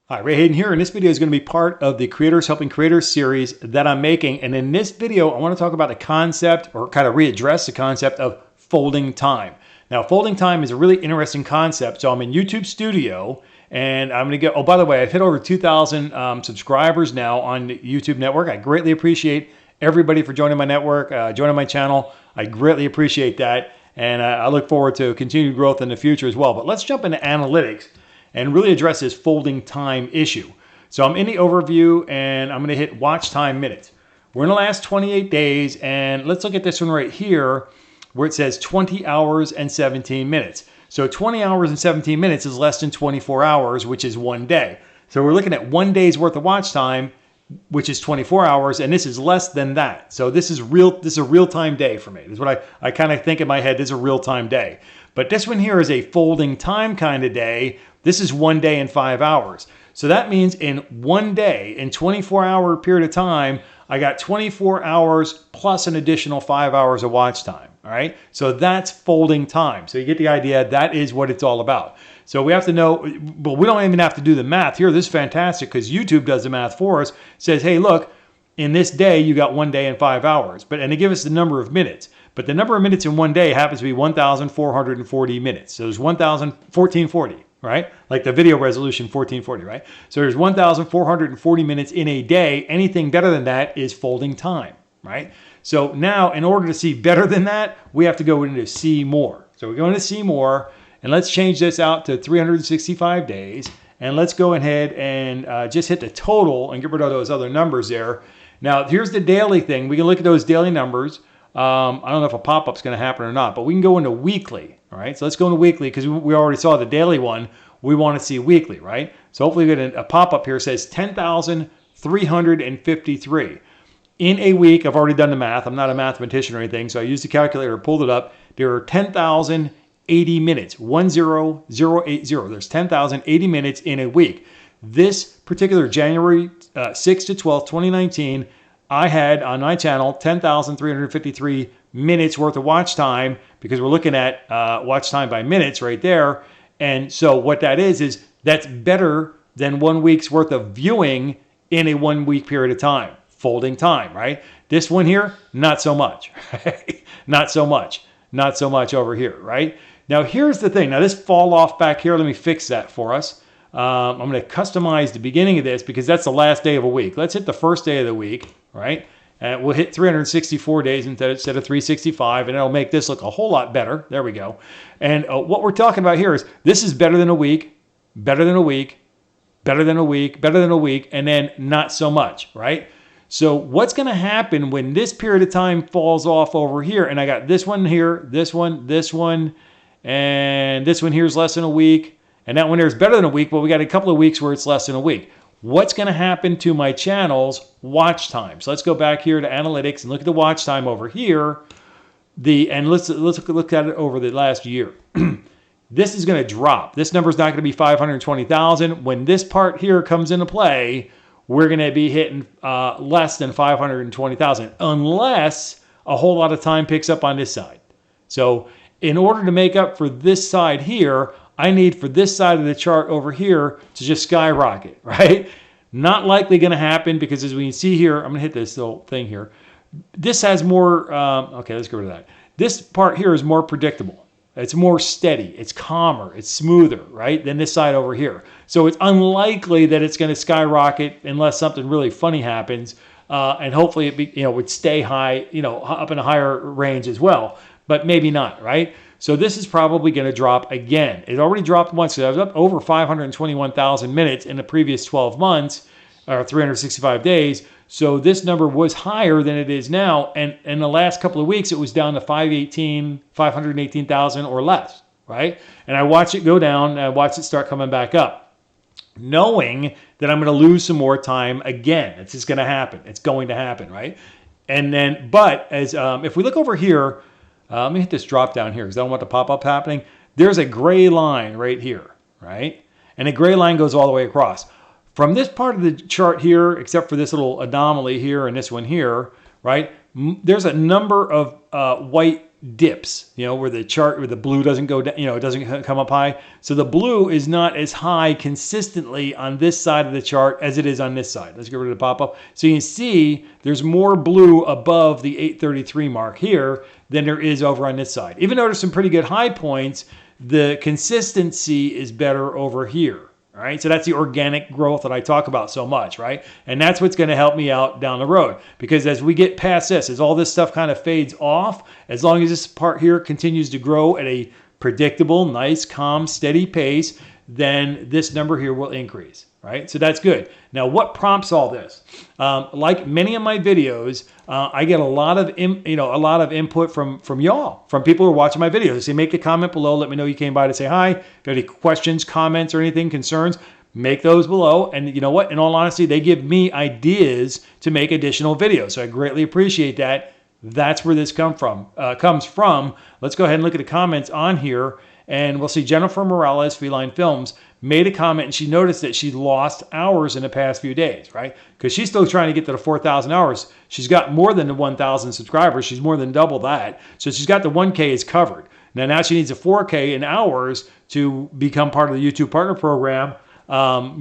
Hi, Ray Hayden here, and this video is going to be part of the Creators Helping Creators series that I'm making. And in this video, I want to talk about the concept, or kind of readdress the concept of folding time. Now, folding time is a really interesting concept. So I'm in YouTube Studio, and I'm going to get, oh, by the way, I've hit over 2,000 subscribers now on the YouTube network. I greatly appreciate everybody for joining my network, joining my channel. I greatly appreciate that. And I look forward to continued growth in the future as well. But let's jump into analytics and really address this folding time issue. So I'm in the overview and I'm going to hit watch time minutes. We're in the last 28 days, and let's look at this one right here where it says 20 hours and 17 minutes. So 20 hours and 17 minutes is less than 24 hours, which is one day. So we're looking at 1 day's worth of watch time, which is 24 hours, and this is less than that. So this is real. This is a real-time day for me. This is what I kind of think in my head. This is a real-time day. But this one here is a folding time kind of day. This is 1 day and 5 hours. So that means in 1 day, in 24-hour period of time, I got 24 hours plus an additional 5 hours of watch time. All right. So that's folding time. So you get the idea. That is what it's all about. So we have to know, but we don't even have to do the math here. This is fantastic because YouTube does the math for us. It says, hey, look, in this day, you got 1 day and 5 hours. And they give us the number of minutes. But the number of minutes in 1 day happens to be 1,440 minutes. So there's 1,1440, right? Like the video resolution 1440, right? So there's 1,440 minutes in a day. Anything better than that is folding time, right? So now, in order to see better than that, we have to go into see more. So we go into see more, and let's change this out to 365 days. And let's go ahead and just hit the total and get rid of those other numbers there. Now, here's the daily thing. We can look at those daily numbers. I don't know if a pop-up's going to happen or not, but we can go into weekly. All right, so let's go into weekly because we already saw the daily one. We want to see weekly, right? So hopefully we get a pop-up here that says 10,353. In a week, I've already done the math. I'm not a mathematician or anything, so I used the calculator, pulled it up. There are 10,080 minutes, 10080. There's 10,080 minutes in a week. This particular January 6th to 12th, 2019, I had on my channel 10,353 minutes worth of watch time because we're looking at watch time by minutes right there. And so what that is that's better than 1 week's worth of viewing in a 1 week period of time. Folding time, right? This one here, not so much. Not so much. Not so much over here, right? Now, here's the thing. Now, this fall off back here, let me fix that for us. I'm going to customize the beginning of this because that's the last day of a week. Let's hit the first day of the week, right? And we'll hit 364 days instead of 365, and it'll make this look a whole lot better. There we go. And what we're talking about here is this is better than a week, better than a week, better than a week, better than a week, and then not so much, right? So what's going to happen when this period of time falls off over here, and I got this one here, this one, and this one here is less than a week, and that one here is better than a week, but we got a couple of weeks where it's less than a week. What's going to happen to my channel's watch time? So let's go back here to analytics and look at the watch time over here. And let's look at it over the last year. This is going to drop. This number is not going to be 520,000. When this part here comes into play, we're going to be hitting less than 520,000 unless a whole lot of time picks up on this side. So in order to make up for this side here, I need for this side of the chart over here to just skyrocket, right? Not likely going to happen because as we can see here, I'm going to hit this little thing here. This has more, okay, let's get rid of that. This part here is more predictable. It's more steady. It's calmer. It's smoother, right, than this side over here. So it's unlikely that it's going to skyrocket unless something really funny happens. And hopefully it would stay high, up in a higher range as well. But maybe not, right? So this is probably going to drop again. It already dropped once. So I was up over 521,000 minutes in the previous 12 months, or 365 days. So this number was higher than it is now. And in the last couple of weeks, it was down to 518,000 or less, right? And I watched it go down, and I watched it start coming back up, knowing that I'm going to lose some more time again. It's just going to happen. It's going to happen, right? And then, but as if we look over here, let me hit this drop down here because I don't want the pop-up happening. There's a gray line right here, right? And a gray line goes all the way across. From this part of the chart here, except for this little anomaly here and this one here, right? There's a number of white dips, where the chart, where the blue doesn't go down, it doesn't come up high. So the blue is not as high consistently on this side of the chart as it is on this side. Let's get rid of the pop-up. So you can see there's more blue above the 833 mark here than there is over on this side. Even though there's some pretty good high points, the consistency is better over here. All right, so that's the organic growth that I talk about so much, right? And that's what's going to help me out down the road. Because as we get past this, as all this stuff kind of fades off, as long as this part here continues to grow at a predictable, nice, calm, steady pace, then this number here will increase, right? So that's good. Now, what prompts all this? Like many of my videos, I get a lot of input from y'all, from people who are watching my videos. They say, make a comment below. Let me know you came by to say hi. If you have any questions, comments, or anything, concerns, make those below. And you know what? In all honesty, they give me ideas to make additional videos. So I greatly appreciate that. That's where this comes from. Let's go ahead and look at the comments on here. And we'll see Jennifer Morales, Feline Films, made a comment, and she noticed that she lost hours in the past few days, right? Because she's still trying to get to the 4,000 hours. She's got more than the 1,000 subscribers. She's more than double that. So she's got the 1K is covered. Now she needs a 4K in hours to become part of the YouTube Partner Program,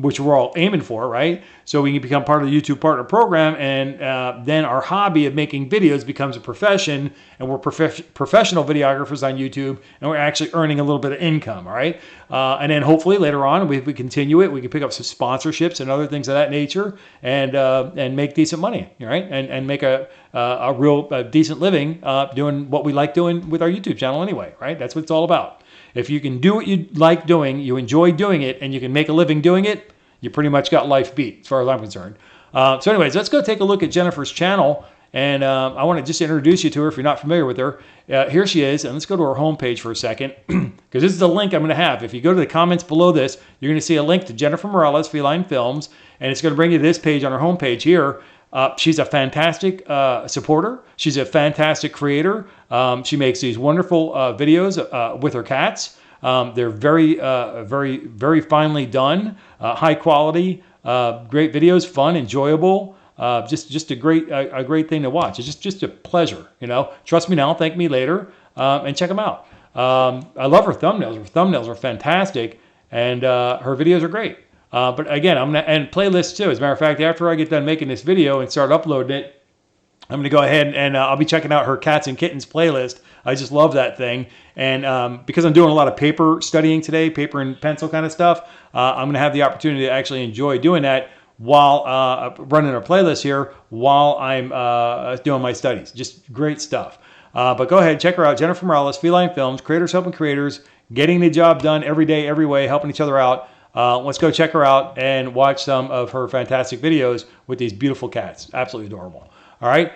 which we're all aiming for, right? So we can become part of the YouTube Partner Program, and then our hobby of making videos becomes a profession, and we're professional videographers on YouTube, and we're actually earning a little bit of income, all right? And then hopefully later on, if we continue it, we can pick up some sponsorships and other things of that nature, and make decent money, all right? And make a real decent living doing what we like doing with our YouTube channel anyway, right? That's what it's all about. If you can do what you like doing, you enjoy doing it, and you can make a living doing it, you pretty much got life beat, as far as I'm concerned. So anyways, let's go take a look at Jennifer's channel, and I want to just introduce you to her if you're not familiar with her. Here she is, and let's go to her homepage for a second, because this is the link I'm going to have. If you go to the comments below this, you're going to see a link to Jennifer Morales, Feline Films, and it's going to bring you to this page on her homepage here. She's a fantastic supporter. She's a fantastic creator. She makes these wonderful videos with her cats. They're very, very finely done, high quality, great videos, fun, enjoyable. Just a great thing to watch. It's just a pleasure, Trust me now, thank me later, and check them out. I love her thumbnails. Her thumbnails are fantastic, and her videos are great. But again, and playlists too. As a matter of fact, after I get done making this video and start uploading it, I'm going to go ahead and I'll be checking out her Cats and Kittens playlist. I just love that thing. And because I'm doing a lot of paper studying today, paper and pencil kind of stuff, I'm going to have the opportunity to actually enjoy doing that while running her playlist here while I'm doing my studies. Just great stuff. But go ahead, check her out. Jennifer Morales, Feline Films, creators helping creators, getting the job done every day, every way, helping each other out. Let's go check her out and watch some of her fantastic videos with these beautiful cats. Absolutely adorable. All right.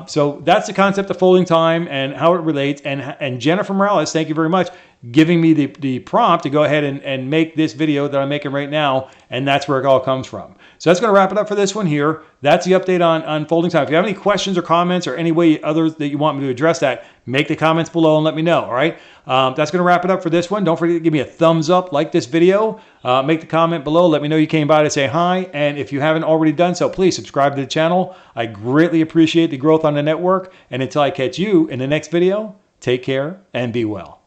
So that's the concept of folding time and how it relates. And Jennifer Morales, thank you very much, giving me the prompt to go ahead and make this video that I'm making right now. And that's where it all comes from. So that's going to wrap it up for this one here. That's the update on folding time. If you have any questions or comments or any way others that you want me to address that, make the comments below and let me know. All right. That's going to wrap it up for this one. Don't forget to give me a thumbs up, like this video, make the comment below. Let me know you came by to say hi. And if you haven't already done so, please subscribe to the channel. I greatly appreciate the growth on the network. And until I catch you in the next video, take care and be well.